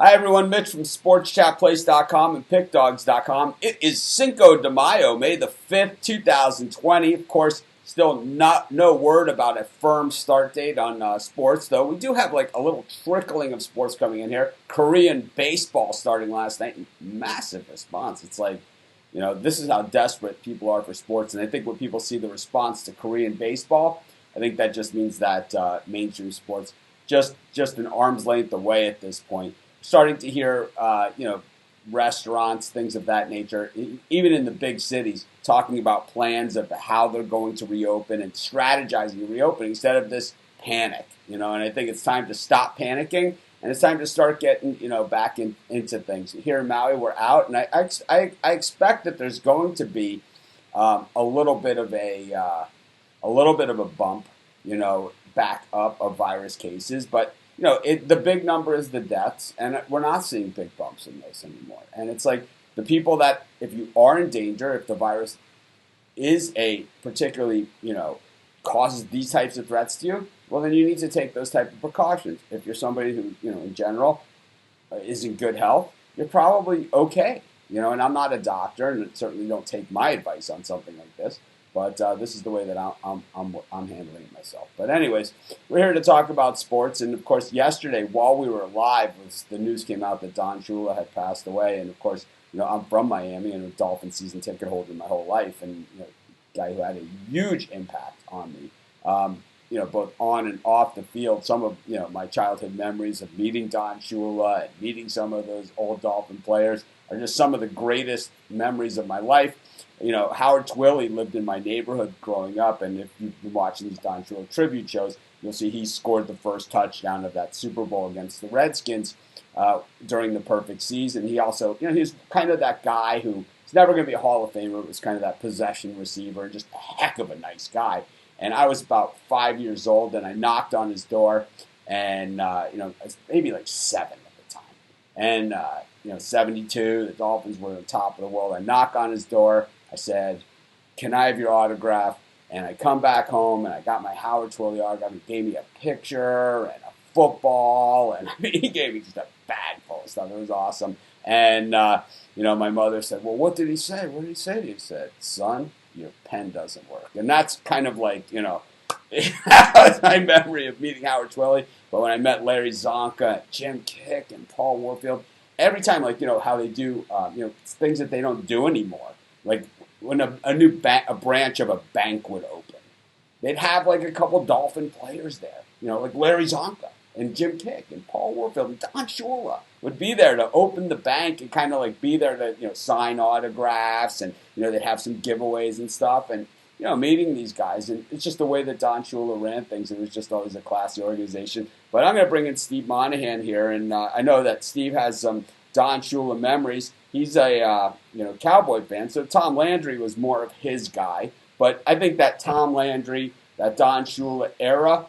Hi, everyone. Mitch from SportsChatPlace.com and PickDogs.com. It is Cinco de Mayo, May the 5th, 2020. Of course, still no word about a firm start date on sports, though. We do have like a little trickling of sports coming in here. Korean baseball starting last night. Massive response. It's like, this is how desperate people are for sports. And I think when people see the response to Korean baseball, I think that just means that mainstream sports just an arm's length away at this point. Starting to hear, restaurants, things of that nature, even in the big cities, talking about plans of how they're going to reopen and strategizing reopening instead of this panic, And I think it's time to stop panicking and it's time to start getting, back into things. Here in Maui, we're out, and I expect that there's going to be a little bit of a bump, back up of virus cases, but. The big number is the deaths, and we're not seeing big bumps in those anymore. And it's like the people that, if you are in danger, if the virus is a particularly, causes these types of threats to you, well, then you need to take those type of precautions. If you're somebody who, in general, is in good health, you're probably okay. And I'm not a doctor, and certainly don't take my advice on something like this. But this is the way that I'm handling it myself. But anyways, we're here to talk about sports. And, of course, yesterday, while we were live, the news came out that Don Shula had passed away. And, of course, I'm from Miami and a Dolphin season ticket holder my whole life. And, guy who had a huge impact on me, both on and off the field. Some of, my childhood memories of meeting Don Shula and meeting some of those old Dolphin players are just some of the greatest memories of my life. Howard Twilley lived in my neighborhood growing up, and if you've been watching these Don Shula tribute shows, you'll see he scored the first touchdown of that Super Bowl against the Redskins during the perfect season. He also, he's kind of that guy who is never going to be a Hall of Famer. It was kind of that possession receiver, just a heck of a nice guy. And I was about 5 years old, and I knocked on his door, and, I was maybe like 7 at the time. And, 72, the Dolphins were on the top of the world. I knock on his door. I said, "Can I have your autograph?" And I come back home, and I got my Howard Twilley autograph. He gave me a picture and a football, and he gave me just a bag full of stuff. It was awesome. And, my mother said, "Well, what did he say? What did he say to you?" He said, "Son, your pen doesn't work." And that's kind of like, that was my memory of meeting Howard Twilley. But when I met Larry Zonka, Jim Kick, and Paul Warfield, every time, how they do, things that they don't do anymore. Like when a new branch of a bank would open, they'd have like a couple Dolphin players there, like Larry Zonka and Jim Kick and Paul Warfield and Don Shula would be there to open the bank and kind of like be there to, sign autographs, and, they'd have some giveaways and stuff, and, meeting these guys. And it's just the way that Don Shula ran things. It was just always a classy organization. But I'm going to bring in Steve Monahan here, and I know that Steve has some Don Shula memories. He's a Cowboy fan, so Tom Landry was more of his guy. But I think that Tom Landry, that Don Shula era,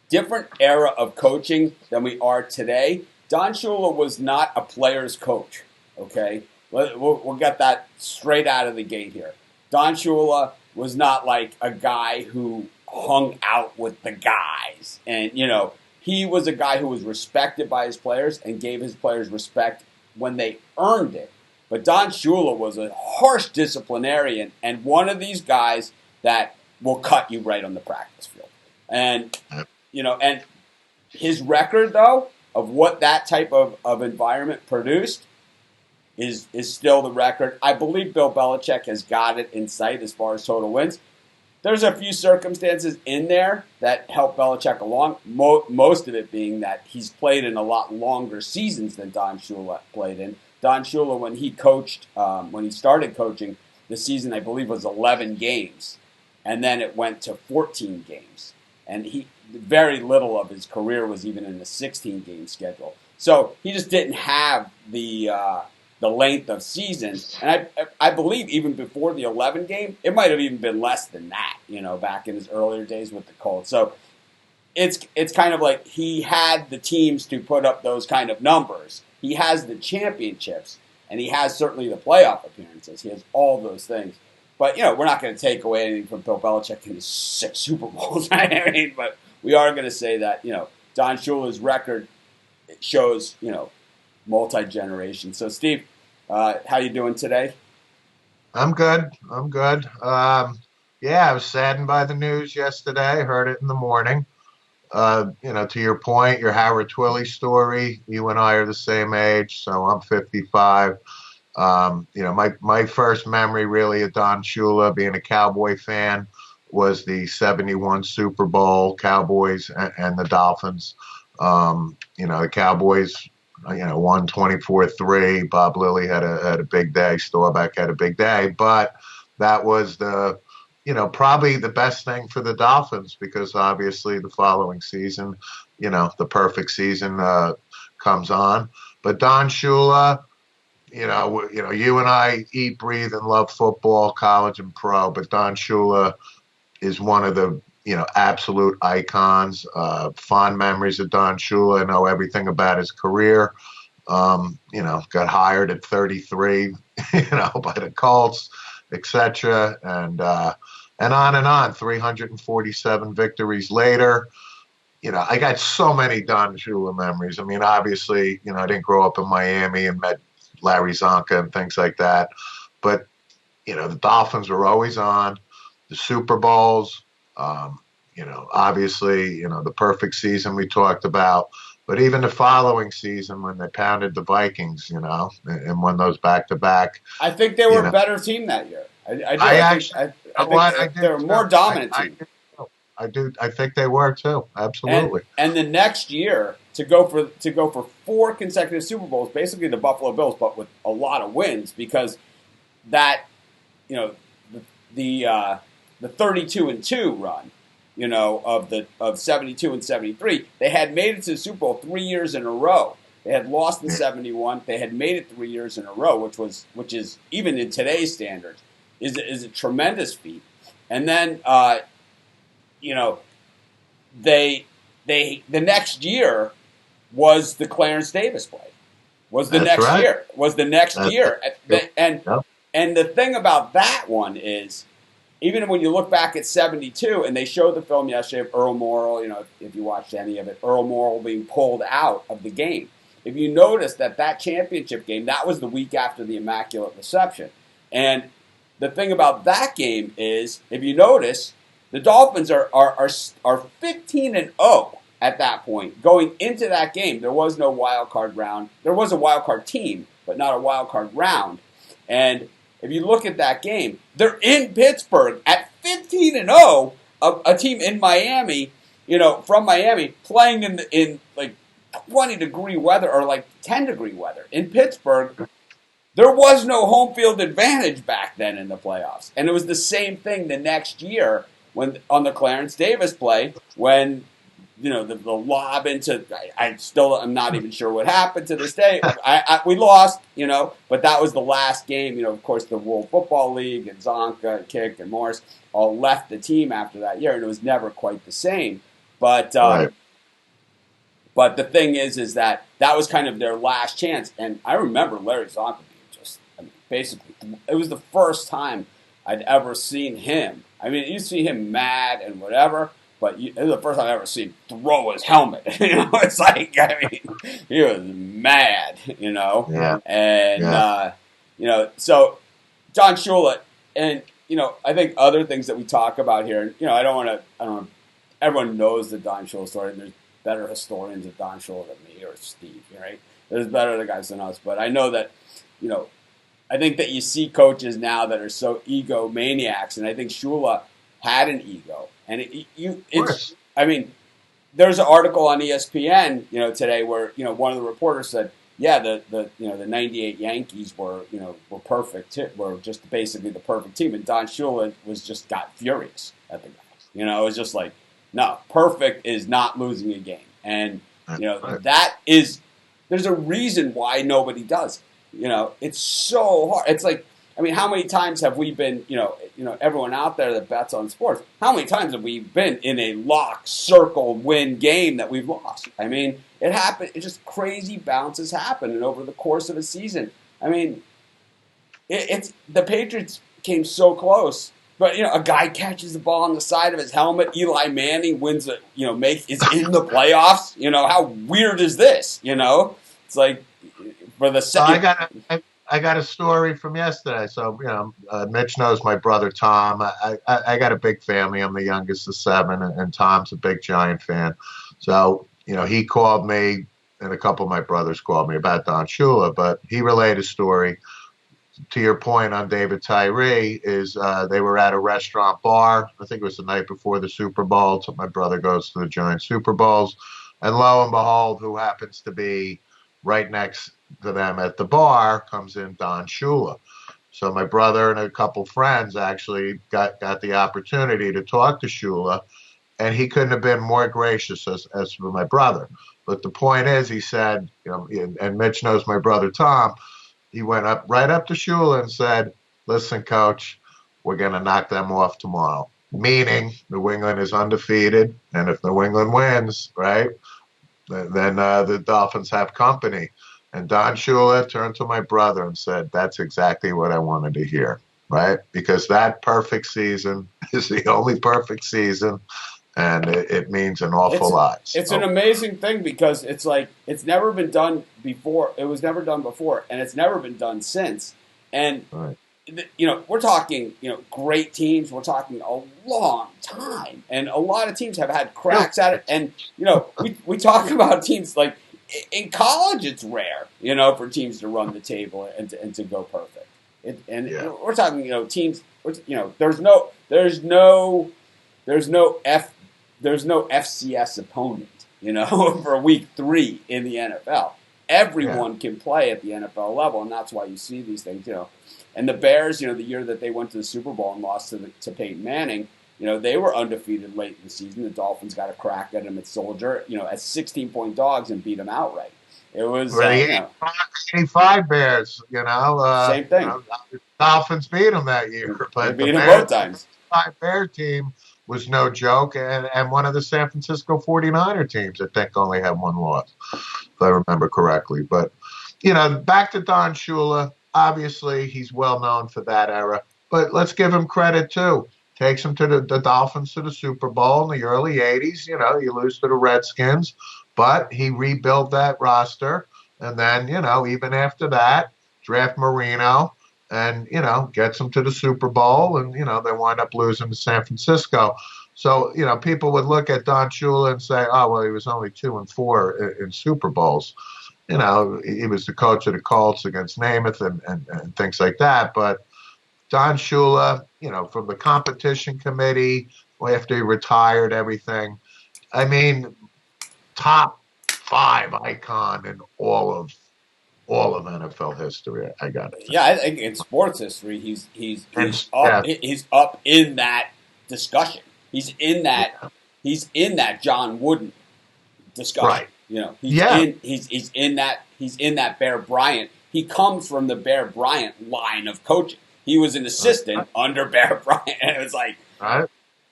different era of coaching than we are today. Don Shula was not a player's coach, okay? We'll get that straight out of the gate here. Don Shula was not like a guy who hung out with the guys. And, he was a guy who was respected by his players and gave his players respect when they earned it. But Don Shula was a harsh disciplinarian and one of these guys that will cut you right on the practice field. And, and his record, though, of what that type of environment produced is still the record. I believe Bill Belichick has got it in sight as far as total wins. There's a few circumstances in there that help Belichick along, most of it being that he's played in a lot longer seasons than Don Shula played in. Don Shula, when he started coaching, the season, I believe, was 11 games, and then it went to 14 games. And very little of his career was even in the 16-game schedule. So he just didn't have the length of seasons. And I believe even before the 11 game, it might have even been less than that, back in his earlier days with the Colts. So it's kind of like he had the teams to put up those kind of numbers. He has the championships, and he has certainly the playoff appearances. He has all those things. But, we're not going to take away anything from Bill Belichick in his 6 Super Bowls. But we are going to say that, Don Shula's record it shows, multi-generation. So, Steve, how you doing today? I'm good. I'm good. Yeah, I was saddened by the news yesterday. Heard it in the morning. To your point, your Howard Twilley story. You and I are the same age, so I'm 55. My first memory really of Don Shula being a Cowboy fan was the '71 Super Bowl, Cowboys and the Dolphins. The Cowboys, won 24-3. Bob Lilly had a big day. Staubach had a big day, but that was probably the best thing for the Dolphins because obviously the following season, the perfect season comes on. But Don Shula, you and I eat, breathe, and love football, college and pro. But Don Shula is one of the absolute icons. Fond memories of Don Shula. I know everything about his career. Got hired at 33, by the Colts, etc. And on and on. 347 victories later. I got so many Don Shula memories. I mean, obviously, I didn't grow up in Miami and met Larry Zonka and things like that. But, the Dolphins were always on. The Super Bowls, obviously, the perfect season we talked about. But even the following season when they pounded the Vikings, and won those back to back, I think they you were a know, better team that year. I do. I I think actually, I, you I know think what? I they do were a too. more dominant I team. do too. I do. I think they were too. And Absolutely. and the next year to go for four consecutive Super Bowls, basically the Buffalo Bills, but with a lot of wins because that you know the 32-2 run, of 72 and 73, they had made it to the Super Bowl 3 years in a row. They had lost in Yeah. 71. They had made it 3 years in a row, which is even in today's standards is a tremendous feat. And then you know they the next year was the Clarence Davis play. Was the That's next right. year. Was the next That's year. yep. And Yep. and the thing about that one is, even when you look back at 72, and they showed the film yesterday of Earl Morrall, if you watched any of it, Earl Morrall being pulled out of the game. If you notice that championship game, that was the week after the Immaculate Reception. And the thing about that game is, if you notice, the Dolphins are 15-0 at that point. Going into that game, there was no wild card round. There was a wild card team, but not a wild card round. And if you look at that game, they're in Pittsburgh at 15-0, a team in Miami, from Miami, playing in like 20-degree weather or like 10-degree weather in Pittsburgh. There was no home field advantage back then in the playoffs, and it was the same thing the next year when on the Clarence Davis play when the lob into. I still am not even sure what happened to this day. We lost, but that was the last game. Of course, the World Football League and Zonka and Kick and Morris all left the team after that year, and it was never quite the same. But Right. but the thing is that was kind of their last chance. And I remember Larry Zonka being basically, it was the first time I'd ever seen him. I mean, you see him mad and whatever, but it was the first time I ever seen him throw his helmet. It's like, I mean, he was mad, Yeah. and, Yeah. so John Shula, and, I think other things that we talk about here, I don't want to, everyone knows the Don Shula story, and there's better historians of Don Shula than me or Steve, right? There's better guys than us, but I know that, I think that you see coaches now that are so egomaniacs, and I think Shula had an ego, and Of course. I mean, there's an article on ESPN, today where one of the reporters said, yeah, the '98 Yankees were perfect, were just basically the perfect team, and Don Shula got furious at the guys. It was just like, no, perfect is not losing a game, and That's right. that is there's a reason why nobody does it. It's so hard. It's like, I mean, how many times have we been, everyone out there that bets on sports, how many times have we been in a lock, circle, win game that we've lost? I mean, it happened. It just crazy bounces happen, and over the course of a season, I mean, it's the Patriots came so close But a guy catches the ball on the side of his helmet. Eli Manning wins is in the playoffs. How weird is this? It's like for the So I got a story from yesterday. So Mitch knows my brother Tom. I got a big family. I'm the youngest of seven, and Tom's a big Giant fan. So he called me, and a couple of my brothers called me about Don Shula. But he relayed a story. To your point on David Tyree, is they were at a restaurant bar. I think it was the night before the Super Bowl. So my brother goes to the Giant Super Bowls, and lo and behold, who happens to be right next to them at the bar comes in Don Shula. So my brother and a couple friends actually got the opportunity to talk to Shula, and he couldn't have been more gracious as for my brother. But the point is, he said, and Mitch knows my brother Tom. He went right up to Shula and said, "Listen, Coach, we're going to knock them off tomorrow." Meaning, New England is undefeated, and if New England wins, right, then the Dolphins have company. And Don Shula turned to my brother and said, "That's exactly what I wanted to hear," right? Because that perfect season is the only perfect season, and it means an awful lot. It's an amazing thing because it's like it's never been done before. It was never done before, and it's never been done since. And right. We're talking great teams. We're talking a long time, and a lot of teams have had cracks at it. And we talk about teams like in college. It's rare, for teams to run the table and to go perfect. We're talking teams. There's no FCS opponent, for week 3 in the NFL. Everyone can play at the NFL level, and that's why you see these things, And the Bears, the year that they went to the Super Bowl and lost to Peyton Manning, they were undefeated late in the season. The Dolphins got a crack at them at Soldier, as 16-point dogs and beat them outright. It was 85 Bears, same thing. The Dolphins beat them that year, but they beat them both times. The 85 Bear team was no joke, and one of the San Francisco 49er teams, I think, only had one loss, if I remember correctly. But, back to Don Shula, obviously he's well known for that era, but let's give him credit, too. Takes him to the Dolphins to the Super Bowl in the early 80s. You lose to the Redskins, but he rebuilt that roster, and then, even after that, draft Marino, and, gets them to the Super Bowl, and, they wind up losing to San Francisco. So, people would look at Don Shula and say, oh, well, he was only 2-4 in Super Bowls. He was the coach of the Colts against Namath and things like that. But Don Shula, from the competition committee, after he retired, everything, I mean, top 5 icon in all of NFL history. I got it. Yeah, I think in sports history, he's up in that discussion. He's in that John Wooden discussion. Right. He's in that Bear Bryant. He comes from the Bear Bryant line of coaching. He was an assistant under Bear Bryant, and it was like. Right.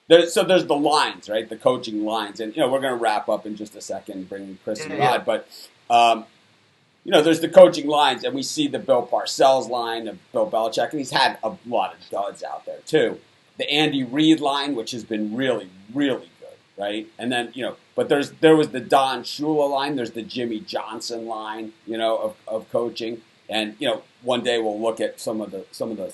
There's the lines, right? The coaching lines, and we're going to wrap up in just a second, bringing Chris and Rod, but. There's the coaching lines, and we see the Bill Parcells line of Bill Belichick, and he's had a lot of duds out there, too. The Andy Reid line, which has been really, really good, right? And then, but there was the Don Shula line, there's the Jimmy Johnson line, of coaching. And, one day we'll look at some of the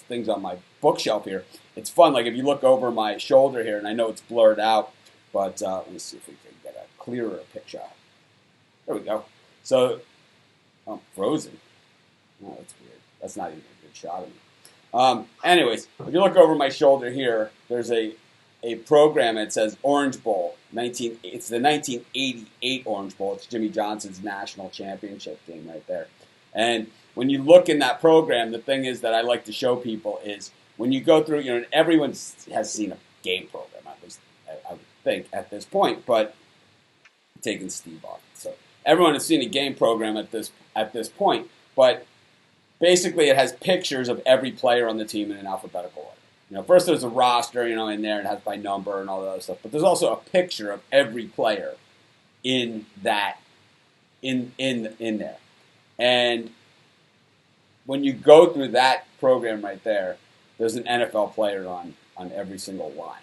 things on my bookshelf here. It's fun, like if you look over my shoulder here, and I know it's blurred out, but let me see if we can get a clearer picture. There we go. So, frozen. Oh, that's weird. That's not even a good shot of me. Anyways, if you look over my shoulder here, there's a program that says Orange Bowl. It's the 1988 Orange Bowl. It's Jimmy Johnson's national championship team right there. And when you look in that program, the thing is that I like to show people is when you go through, everyone has seen a game program, at least I would think at this point, but taking Steve off. So everyone has seen a game program at this point, but basically it has pictures of every player on the team in an alphabetical order. First there's a roster, in there, it has by number and all that other stuff, but there's also a picture of every player in that, in there. And when you go through that program right there, there's an NFL player on on every single line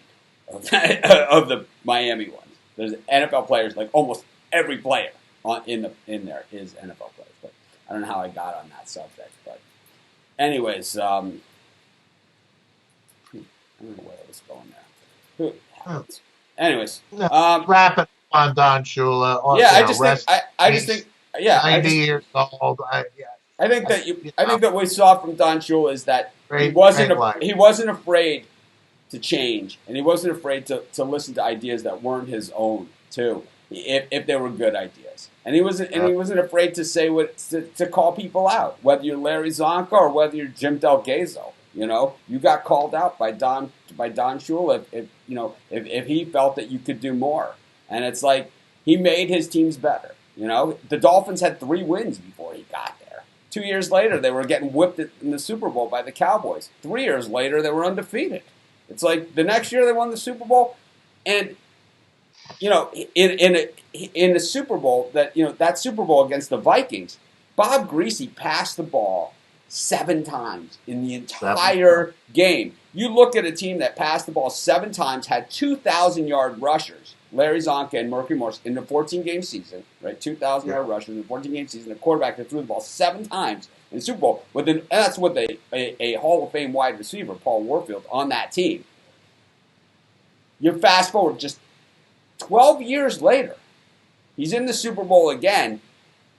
of, of the Miami ones. There's NFL players, like almost every player in there is NFL players. But I don't know how I got on that subject. But anyways, I don't know where I was going there. Anyways, wrap it on Don Shula. I just think, 90 years old. I think that what we saw from Don Shula is that he wasn't afraid to change, and he wasn't afraid to listen to ideas that weren't his own too, if they were good ideas. And he wasn't afraid to say to call people out, whether you're Larry Zonka or whether you're Jim Delgado. You got called out by Don Shula if he felt that you could do more. And it's like he made his teams better. The Dolphins had 3 wins before he got there. 2 years later, they were getting whipped in the Super Bowl by the Cowboys. 3 years later, they were undefeated. It's like the next year they won the Super Bowl, and in the Super Bowl that Super Bowl against the Vikings, Bob Greasy passed the ball 7 times in the entire game. You look at a team that passed the ball 7 times, had 2,000-yard rushers, Larry Zonka and Murphy Morris, in the 14-game season, right? 2,000-yard rushers in the 14-game season. A quarterback that threw the ball 7 times in the Super Bowl. And that's with a Hall of Fame wide receiver, Paul Warfield, on that team. You fast forward just 12 years later, he's in the Super Bowl again.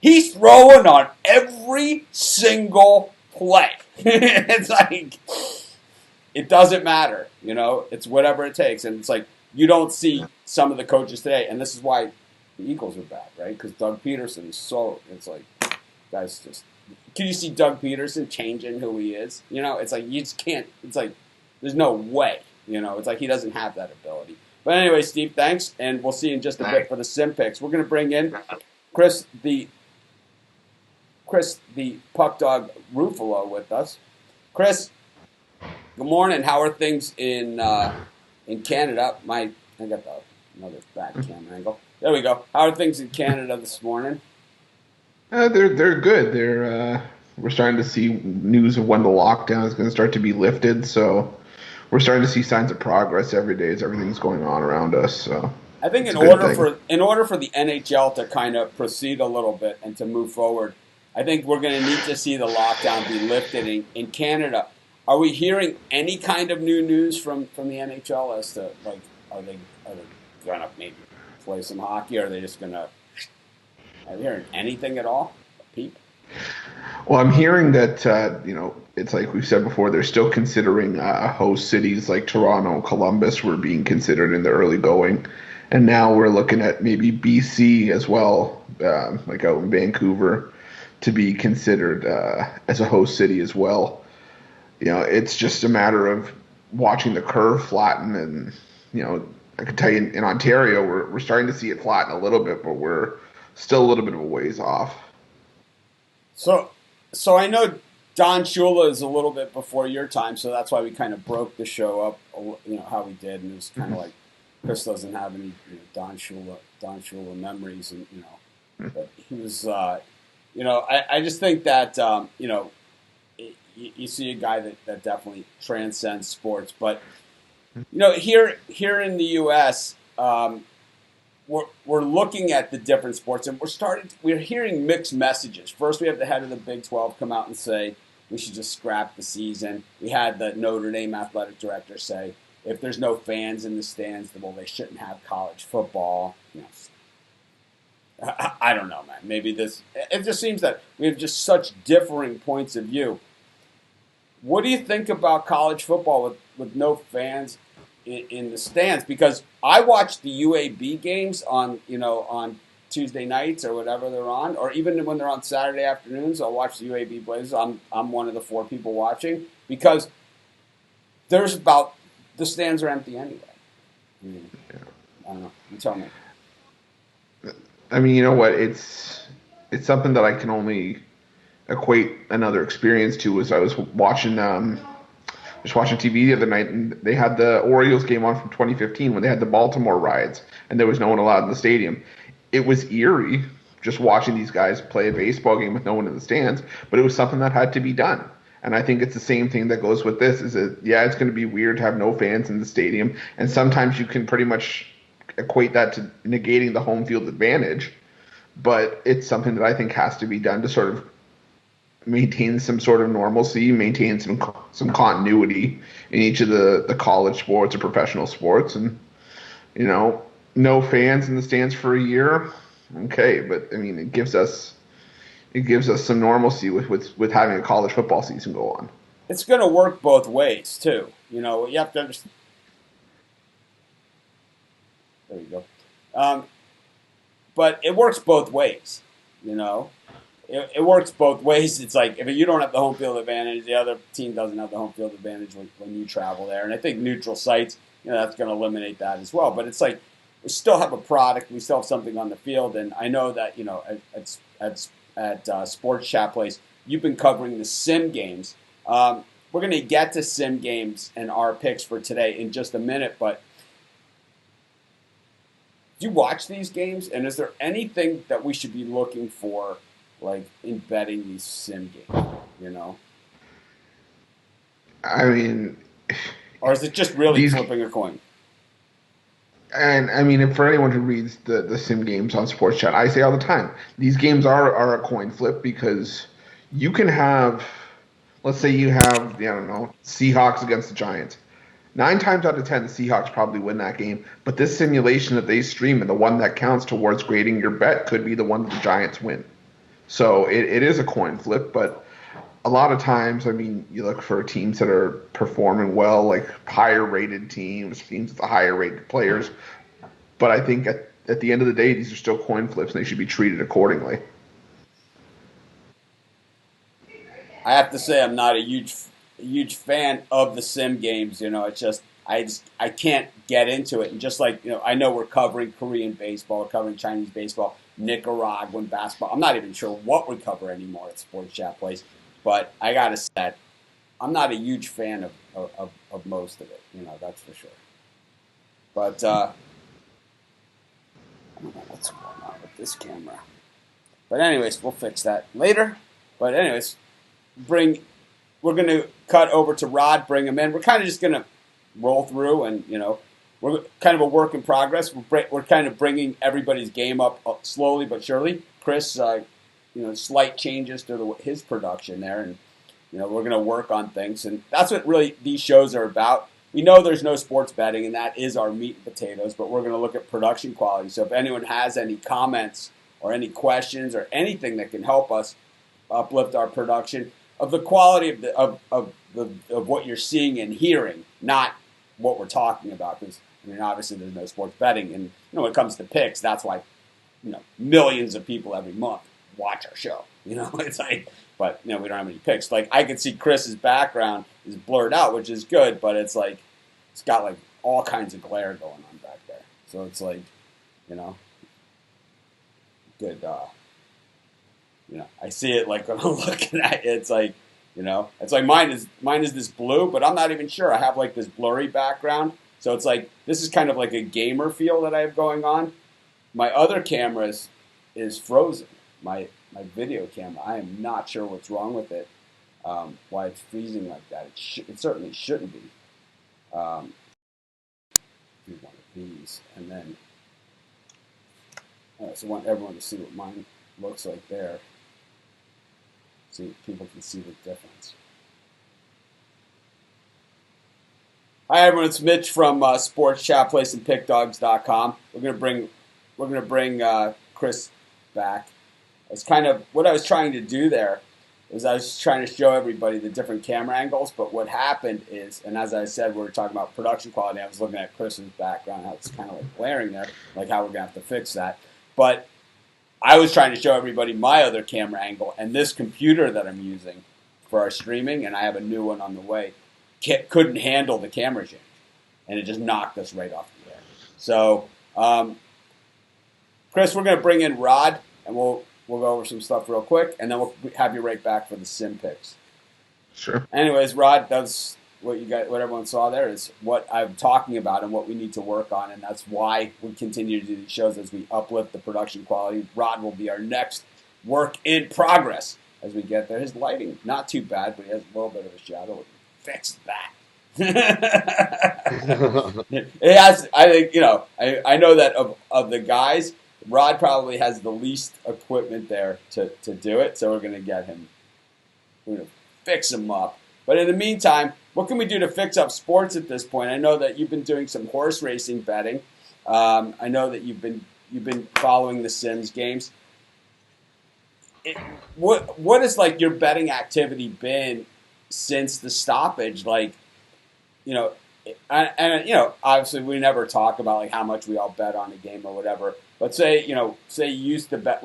He's throwing on every single play. It's like, it doesn't matter, it's whatever it takes. And it's like, you don't see some of the coaches today, and this is why the Eagles are bad, right? Because Doug Peterson is it's like, guys, can you see Doug Peterson changing who he is? It's like, you just can't, it's like, there's no way, it's like he doesn't have that ability. But anyway, Steve, thanks, and we'll see you in just a bit for the Sim Picks. We're going to bring in Chris the Puck Dog Ruffalo with us. Chris, good morning. How are things in Canada? I got another back camera angle. There we go. How are things in Canada this morning? They're good. We're starting to see news of when the lockdown is going to start to be lifted. So we're starting to see signs of progress every day as everything's going on around us. So I think in order for the NHL to kind of proceed a little bit and to move forward, I think we're going to need to see the lockdown be lifted in Canada. Are we hearing any kind of new news from the NHL as to, like, are they going to maybe play some hockey, or are they just going to? Are you hearing anything at all? Pete? Well, I'm hearing that it's like we've said before, they're still considering host cities like Toronto and Columbus were being considered in the early going, and now we're looking at maybe BC as well, like out in Vancouver, to be considered as a host city as well. It's just a matter of watching the curve flatten, and I can tell you in Ontario we're starting to see it flatten a little bit, but we're still a little bit of a ways off. So I know Don Shula is a little bit before your time, so that's why we kind of broke the show up, how we did, and it was kind of like Chris doesn't have any Don Shula memories, and but he was I just think that you see a guy that definitely transcends sports, but here in the U.S. We're looking at the different sports, and we're hearing mixed messages. First, we have the head of the Big 12 come out and say we should just scrap the season. We had the Notre Dame athletic director say if there's no fans in the stands, well, they shouldn't have college football. I don't know, man. Maybe it just seems that we have just such differing points of view. What do you think about college football with no fans in the stands? Because I watch the UAB games on Tuesday nights or whatever they're on, or even when they're on Saturday afternoons, I'll watch the UAB Blazers. I'm one of the 4 people watching because the stands are empty anyway. I don't know. You tell me. I mean, you know what? It's something that I can only equate another experience to. Was I was watching TV the other night, and they had the Orioles game on from 2015 when they had the Baltimore riots, and there was no one allowed in the stadium. It was eerie just watching these guys play a baseball game with no one in the stands, but it was something that had to be done. And I think it's the same thing that goes with this. Is that yeah, it's going to be weird to have no fans in the stadium, and sometimes you can pretty much equate that to negating the home field advantage. But it's something that I think has to be done to sort of maintain some sort of normalcy, maintain some continuity in each of the college sports or professional sports, and you know, no fans in the stands for a year. Okay, but I mean, it gives us some normalcy with having a college football season go on. It's going to work both ways too. You have to understand. There you go. But it works both ways. It works both ways. It's like if you don't have the home field advantage, the other team doesn't have the home field advantage when you travel there. And I think neutral sites, that's going to eliminate that as well. But it's like we still have a product, we still have something on the field, and I know that at Sports Chat Place, you've been covering the sim games. We're going to get to sim games and our picks for today in just a minute, but do you watch these games, and is there anything that we should be looking for, like in betting these sim games? I mean, or is it just really flipping a coin? And I mean, for anyone who reads the sim games on Sports Chat, I say all the time, these games are a coin flip because you can have, let's say you have, I don't know, Seahawks against the Giants. 9 times out of 10, the Seahawks probably win that game. But this simulation that they stream and the one that counts towards grading your bet could be the one that the Giants win. So it is a coin flip, but a lot of times, I mean, you look for teams that are performing well, like higher rated teams with the higher rated players. But I think at the end of the day, these are still coin flips and they should be treated accordingly. I have to say I'm not a huge fan of the sim games. It's just I can't get into it. And just like I know we're covering Korean baseball, we're covering Chinese baseball, Nicaraguan basketball. I'm not even sure what we cover anymore at Sports Chat Place. But I gotta say, I'm not a huge fan of most of it. That's for sure. But I don't know what's going on with this camera. But anyways, we'll fix that later. But anyways, we're going to cut over to Rod, bring him in. We're kind of just going to roll through, and we're kind of a work in progress. We're kind of bringing everybody's game up slowly but surely. Chris, slight changes to his production there, and we're going to work on things, and that's what really these shows are about. We know there's no sports betting, and that is our meat and potatoes, but we're going to look at production quality. So if anyone has any comments or any questions or anything that can help us uplift our production of the quality of what you're seeing and hearing, not what we're talking about, because obviously there's no sports betting, and when it comes to picks, that's why millions of people every month watch our show. It's like, but we don't have any picks. Like I could see Chris's background is blurred out, which is good, but it's like it's got like all kinds of glare going on back there. So it's like, good. I see it like when I'm looking at it. It's like, it's like mine is this blue, but I'm not even sure. I have like this blurry background, so it's like this is kind of like a gamer feel that I have going on. My other camera is frozen. My video camera, I am not sure what's wrong with it, why it's freezing like that. It certainly shouldn't be. Do one of these, and then so I want everyone to see what mine looks like there. So people can see the difference. Hi everyone, it's Mitch from Sports Chat Place and PickDogs.com. We're gonna bring Chris back. It's kind of what I was trying to do there is I was trying to show everybody the different camera angles, but what happened is, and as I said, we were talking about production quality. I was looking at Chris's background, how it's kind of like glaring there, like how we're gonna have to fix that. But I was trying to show everybody my other camera angle, and this computer that I'm using for our streaming, and I have a new one on the way, couldn't handle the camera change, and it just knocked us right off the air. So, Chris, we're going to bring in Rod, and we'll go over some stuff real quick, and then we'll have you right back for the sim picks. Sure. Anyways, Rod, that's what everyone saw there is what I'm talking about and what we need to work on, and that's why we continue to do these shows as we uplift the production quality. Rod will be our next work in progress as we get there. His lighting, not too bad, but he has a little bit of a shadow. Fix that. It has. I think I know that of the guys, Rod probably has the least equipment there to do it. So we're going to get him. We're going to fix him up. But in the meantime, what can we do to fix up sports at this point? I know that you've been doing some horse racing betting. I know that you've been following the Sims games. What has like your betting activity been since the stoppage? Like, obviously we never talk about like how much we all bet on a game or whatever. But say you used to bet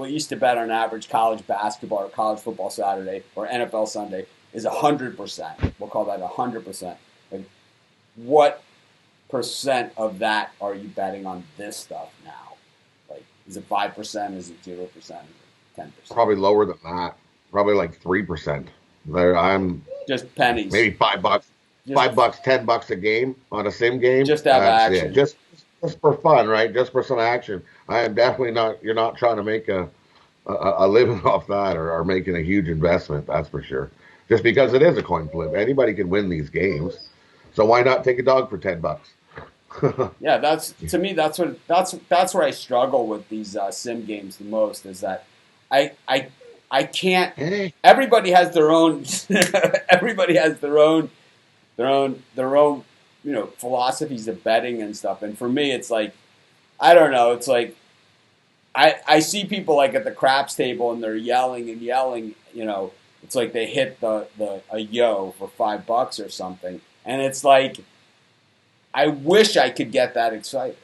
on average college basketball or college football Saturday or NFL Sunday is 100%. We'll call that 100%. Like, what percent of that are you betting on this stuff now? Like, is it 5%? Is it 0%? Is it 10%? Probably lower than that. Probably like 3%. I'm just pennies. Maybe $5. $5, $10 a game on a sim game. Just to have action. Just for fun, right? Just for some action. I am definitely not. You're not trying to make a living off that or making a huge investment. That's for sure. Just because it is a coin flip, anybody can win these games. So why not take a dog for $10? Yeah, that's where I struggle with these sim games the most. Is that I can't. Everybody has their own. Everybody has their own philosophies of betting and stuff. And for me, it's like, I don't know. It's like I see people like at the craps table and they're yelling. It's like they hit a yo for $5 or something, and it's like, I wish I could get that excited.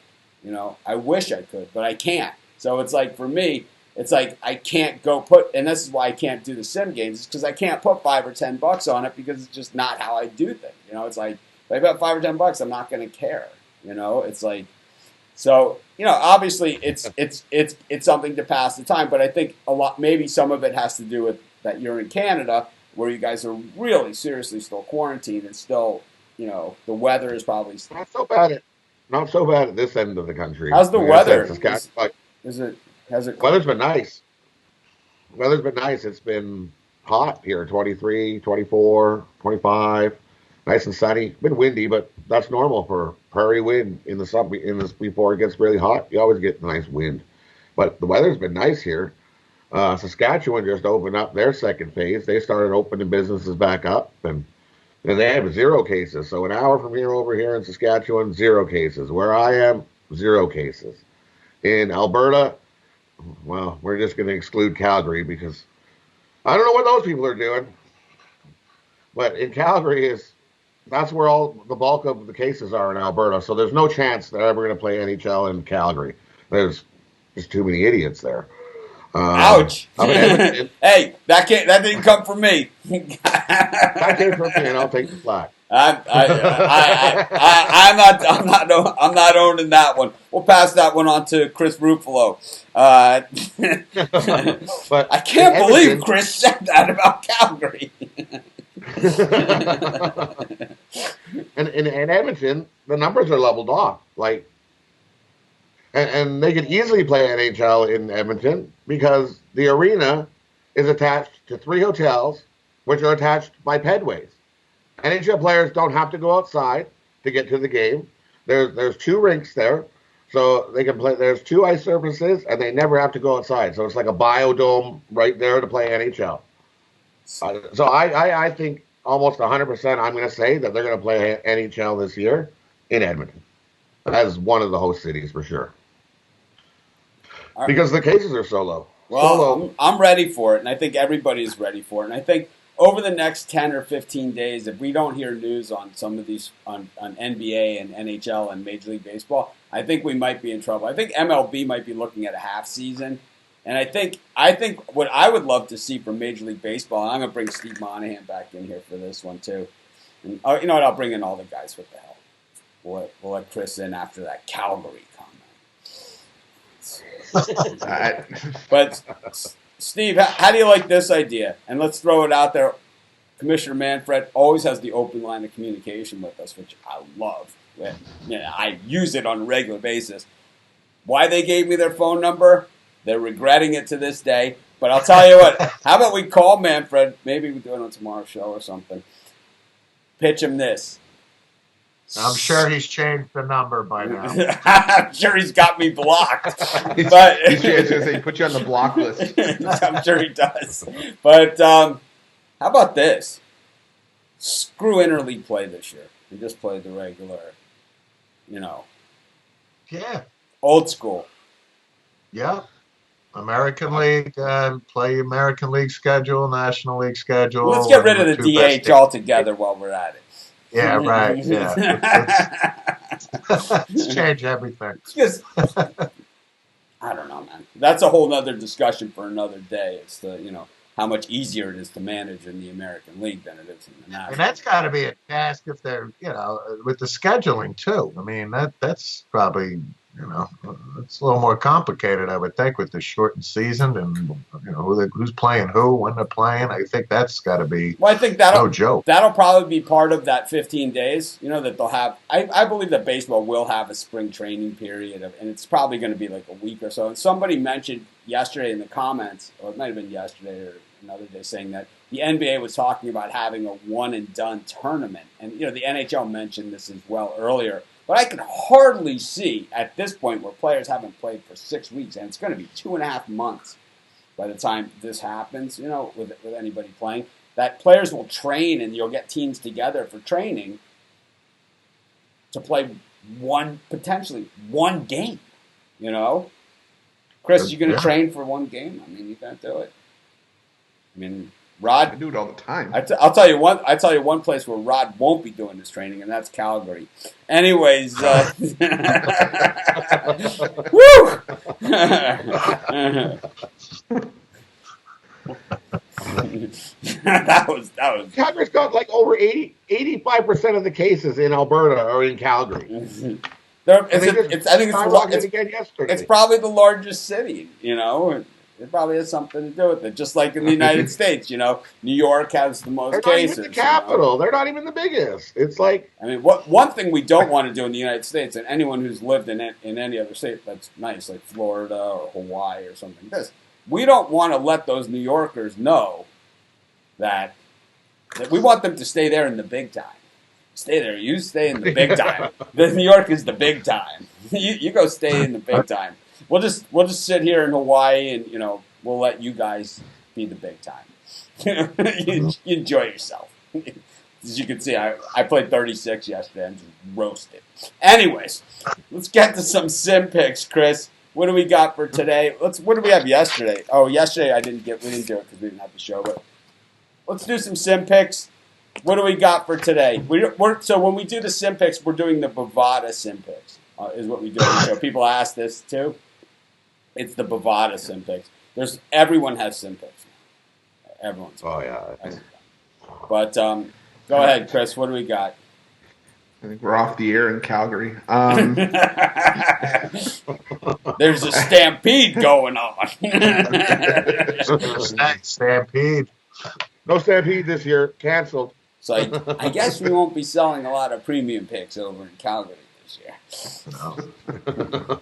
I wish I could, but I can't. So it's like, for me, it's like I can't go and this is why I can't do the sim games, because I can't put $5 or $10 on it, because it's just not how I do things. It's like, if I bet $5 or $10, I'm not going to care. It's like, so obviously it's something to pass the time, but I think maybe some of it has to do with that you're in Canada, where you guys are really seriously still quarantined, and still, the weather is probably not so bad. Not so bad at this end of the country. How's the weather? Weather's been nice. Weather's been nice. It's been hot here, 23, 24, 25, nice and sunny. Been windy, but that's normal for prairie wind in the summer. Before it gets really hot, you always get nice wind. But the weather's been nice here. Saskatchewan just opened up their second phase. They started opening businesses back up, and they have 0 cases. So an hour from here over here in Saskatchewan, 0 cases. Where I am, 0 cases. In Alberta, well, we're just going to exclude Calgary, because I don't know what those people are doing. But in Calgary, that's where all the bulk of the cases are in Alberta. So there's no chance they're ever going to play NHL in Calgary. There's just too many idiots there. Ouch! Hey, that didn't come from me. That came from me, and I'll take the slack. I'm not owning that one. We'll pass that one on to Chris Ruffalo. But I can't believe Chris said that about Calgary. And in Edmonton, the numbers are leveled off. Like, and they could easily play NHL in Edmonton, because the arena is attached to 3 hotels, which are attached by pedways. NHL players don't have to go outside to get to the game. There's 2 rinks there, so they can play. There's 2 ice surfaces, and they never have to go outside. So it's like a biodome right there to play NHL. So I think almost 100% I'm going to say that they're going to play NHL this year in Edmonton as one of the host cities for sure. Because the cases are so low. Well, I'm ready for it, and I think everybody is ready for it. And I think over the next 10 or 15 days, if we don't hear news on some of these, on NBA and NHL and Major League Baseball, I think we might be in trouble. I think MLB might be looking at a half season. And I think what I would love to see from Major League Baseball, and I'm going to bring Steve Monahan back in here for this one too. And, you know what? I'll bring in all the guys. What the hell? We'll let Chris in after that Calgary comment. But Steve, how do you like this idea? And let's throw it out there. Commissioner Manfred always has the open line of communication with us, which I love. I use it on a regular basis. Why they gave me their phone number, they're regretting it to this day. But I'll tell you what. How about we call Manfred? Maybe we do it on tomorrow's show or something. Pitch him this. I'm sure he's changed the number by now. I'm sure he's got me blocked. But he's going to say put you on the block list. I'm sure he does. But how about this? Screw interleague play this year. We just played the regular, Yeah. old school. Yeah. American League, play American League schedule, National League schedule. Let's get rid of the two best DH altogether while we're at it. Yeah, right. Yeah. Let's change everything. Because I don't know, man. That's a whole other discussion for another day. It's how much easier it is to manage in the American League than it is in the National. And that's got to be a task if they're, with the scheduling too. I mean, that's probably, it's a little more complicated, I would think, with the shortened season and, who's playing who, when they're playing. I think that's got to be I think no joke. That'll probably be part of that 15 days, that they'll have. I believe that baseball will have a spring training period, and it's probably going to be like a week or so. And somebody mentioned yesterday in the comments, or it might have been yesterday or another day, saying that the NBA was talking about having a one-and-done tournament. And, the NHL mentioned this as well earlier. But I can hardly see at this point where players haven't played for 6 weeks, and it's going to be 2.5 months by the time this happens, with anybody playing, that players will train and you'll get teams together for training to play potentially one game, Chris, you going to train for one game? I mean, you can't do it. I mean, Rod, I do it all the time. I'll tell you one place where Rod won't be doing this training, and that's Calgary. Anyways, woo! that was. Calgary's got like over 85% of the cases in Alberta are in Calgary. I think it's probably the largest city, It probably has something to do with it. Just like in the United States, New York has the most cases. They're not even the capital. They're not even the biggest. It's like... I mean, one thing we don't want to do in the United States, and anyone who's lived in any other state that's nice, like Florida or Hawaii or something, we don't want to let those New Yorkers know that we want them to stay there in the big time. Stay there. You stay in the big time. New York is the big time. You go stay in the big time. We'll just sit here in Hawaii and we'll let you guys be the big time. you enjoy yourself. As you can see, I played 36 yesterday and just roasted. Anyways, let's get to some sim picks, Chris. What do we got for today? What did we have yesterday? Oh, yesterday we didn't do it because we didn't have the show. But let's do some sim picks. What do we got for today? So when we do the sim picks, we're doing the Bovada sim picks. Is what we do. People ask this too. It's the Bovada sim picks. Everyone has sim picks. Everyone's. Oh yeah. But go ahead, Chris. What do we got? I think we're off the air in Calgary. There's a stampede going on. Stampede. No stampede this year. Canceled. So I guess we won't be selling a lot of premium picks over in Calgary this year. No.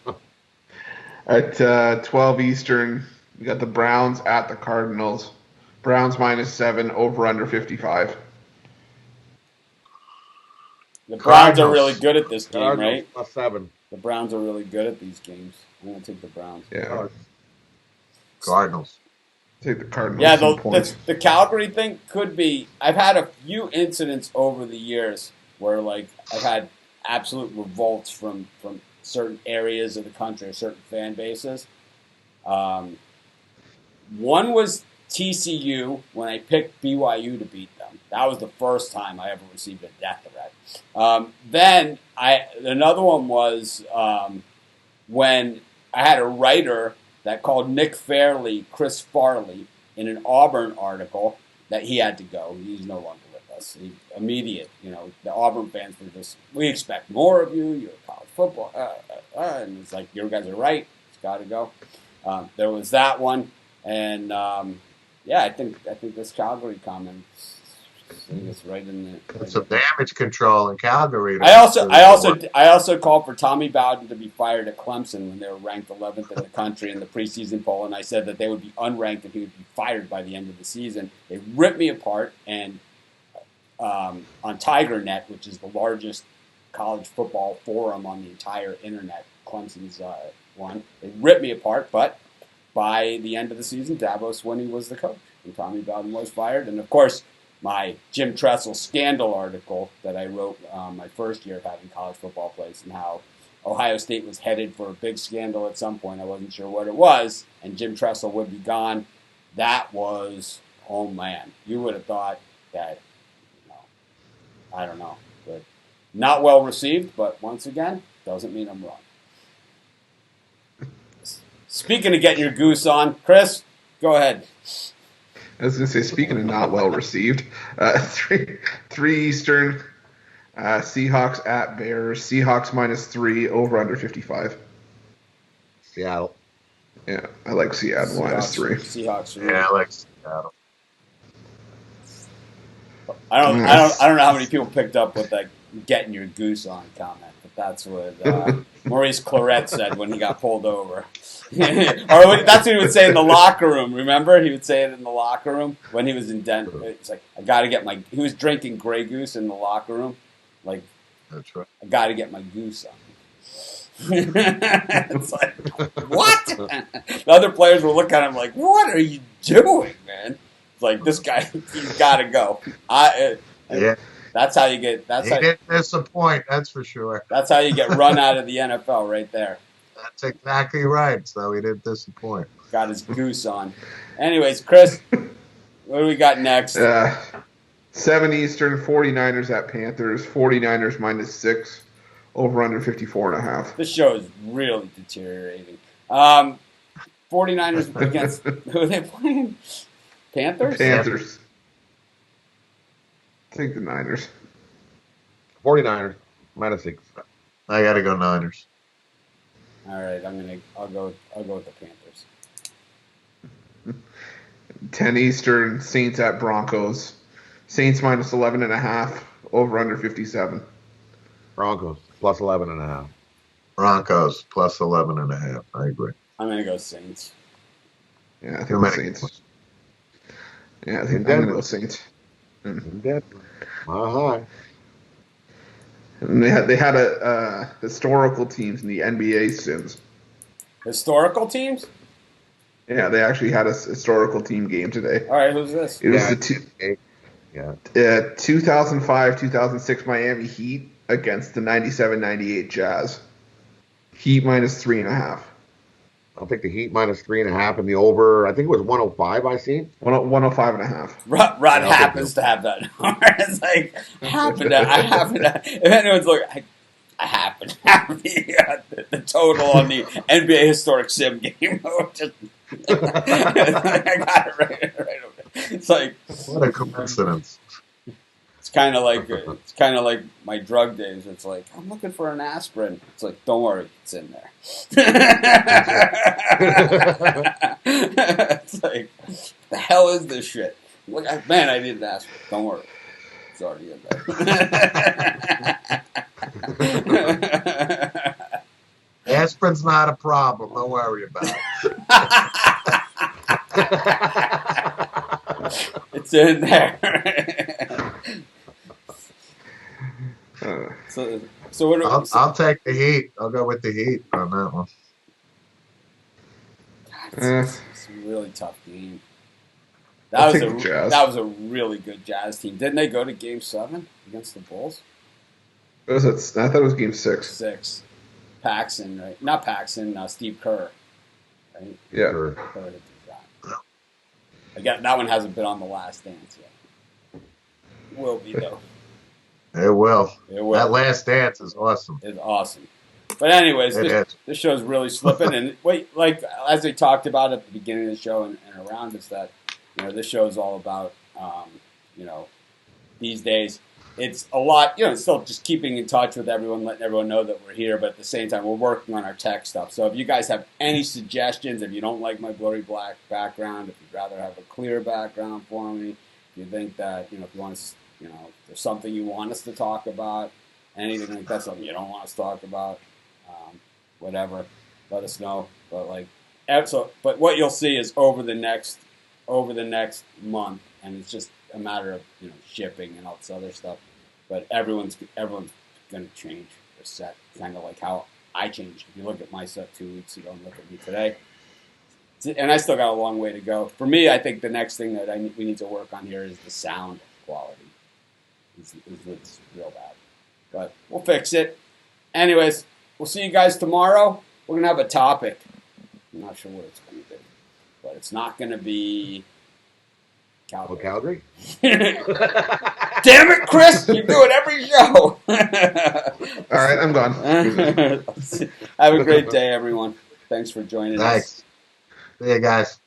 At 12 Eastern, we got the Browns at the Cardinals. Browns -7, over under 55. The Browns are really good at this game, right? +7. The Browns are really good at these games. I'm going to take the Browns. Yeah. Cardinals. Take the Cardinals. Yeah, the Calgary thing could be. I've had a few incidents over the years where, I've had absolute revolts from certain areas of the country, or certain fan bases. One was TCU when I picked BYU to beat them. That was the first time I ever received a death threat. Then another one was when I had a writer that called Nick Fairley Chris Farley in an Auburn article that he had to go. He's no longer with us. Immediate, the Auburn fans were just, we expect more of you. You're college football. And it's like, you guys are right. It's got to go. There was that one. And, I think this Calgary comment I think it's right in the. Some damage control in Calgary. I also called for Tommy Bowden to be fired at Clemson when they were ranked 11th in the country in the preseason poll, and I said that they would be unranked and he would be fired by the end of the season. They ripped me apart, and on TigerNet, which is the largest college football forum on the entire internet, Clemson's one. They ripped me apart, but by the end of the season, Dabo Swinney was the coach, and Tommy Bowden was fired, and of course, my Jim Tressel scandal article that I wrote my first year of having college football plays and how Ohio State was headed for a big scandal at some point. I wasn't sure what it was, and Jim Tressel would be gone. That was, oh man, you would have thought that, I don't know, but not well received, but once again, doesn't mean I'm wrong. Speaking of getting your goose on, Chris, go ahead. I was going to say, speaking of not well received, 3 Eastern, Seahawks at Bears. Seahawks -3, over under 55. Seattle. Yeah, I like Seattle -3. Seahawks. Yeah, I like Seattle. I don't know how many people picked up with that getting your goose on comment, but that's what Maurice Claret said when he got pulled over. Or that's what he would say in the locker room. Remember, he would say it in the locker room when he was in Denver. It's like, I got to get my. He was drinking Grey Goose in the locker room. Like, That's right. I got to get my goose on. It's like, what? The other players were looking at him like, what are you doing, man? It's like, this guy, he's got to go. Yeah. That's how you get. He didn't disappoint, that's for sure. That's how you get run out of the NFL, right there. That's exactly right. So he didn't disappoint. Got his goose on. Anyways, Chris, what do we got next? 7 Eastern, 49ers at Panthers. 49ers -6, over under 54.5. This show is really deteriorating. 49ers against who are they playing? Panthers? Panthers. I think the Niners. 49ers, -6. I got to go Niners. All right, I'll go with the Panthers. 10 Eastern, Saints at Broncos. Saints -11.5, over under 57. Broncos, +11.5. Broncos, +11.5. I agree. I'm gonna go Saints. Yeah, I think the Saints. Yeah, I think I'm gonna go Saints. In Denver. High. And they had a historical teams in the NBA since. Historical teams? Yeah, they actually had a historical team game today. All right, who's this? It was Yeah. 2005-2006 Miami Heat against the 97-98 Jazz. Heat -3.5. I'll take the Heat -3.5 and the over. I think it was 105. I seen 105.5. Rod happens to have that number. It's like I happen to. If anyone's looking, I happen to have the total on the NBA historic sim game. Just, I got it right over there. It's like, what a coincidence. It's kind of like my drug days. It's like, I'm looking for an aspirin. It's like, don't worry, it's in there. It's like, the hell is this shit? Look, man, I need an aspirin. Don't worry, it's already in there. Aspirin's not a problem. Don't worry about it. It's in there. So what? I'll take the Heat. I'll go with the Heat on that one. It's a really tough game. That was a really good Jazz team. Didn't they go to Game 7 against the Bulls? I thought it was Game 6. 6. Paxson, right? Not Paxson. Steve Kerr. Right? Yeah. Kerr hit the shot. Again, that one hasn't been on the Last Dance yet. Will be though. It will. It will. That Last Dance is awesome. It's awesome. But anyways, this show's really slipping. And like as we talked about at the beginning of the show and around, is that this show is all about these days. It's a lot, still just keeping in touch with everyone, letting everyone know that we're here, but at the same time, we're working on our tech stuff. So if you guys have any suggestions, if you don't like my blurry black background, if you'd rather have a clear background for me, you think that, if you want us, if there's something you want us to talk about, anything like that, something you don't want us to talk about, whatever, let us know. But but what you'll see is over the next month, and it's just a matter of shipping and all this other stuff. But everyone's going to change their set, kind of like how I changed. If you look at my set 2 weeks ago and look at me today, and I still got a long way to go. For me, I think the next thing that we need to work on here is the sound quality. It's real bad, but we'll fix it. Anyways, we'll see you guys tomorrow. We're gonna have a topic. I'm not sure what it's going to be, but it's not going to be Calgary. Oh, Calgary? Damn it, Chris! You do it every show. All right, I'm gone. Have a great day, everyone. Thanks for joining us. Thanks. See you guys.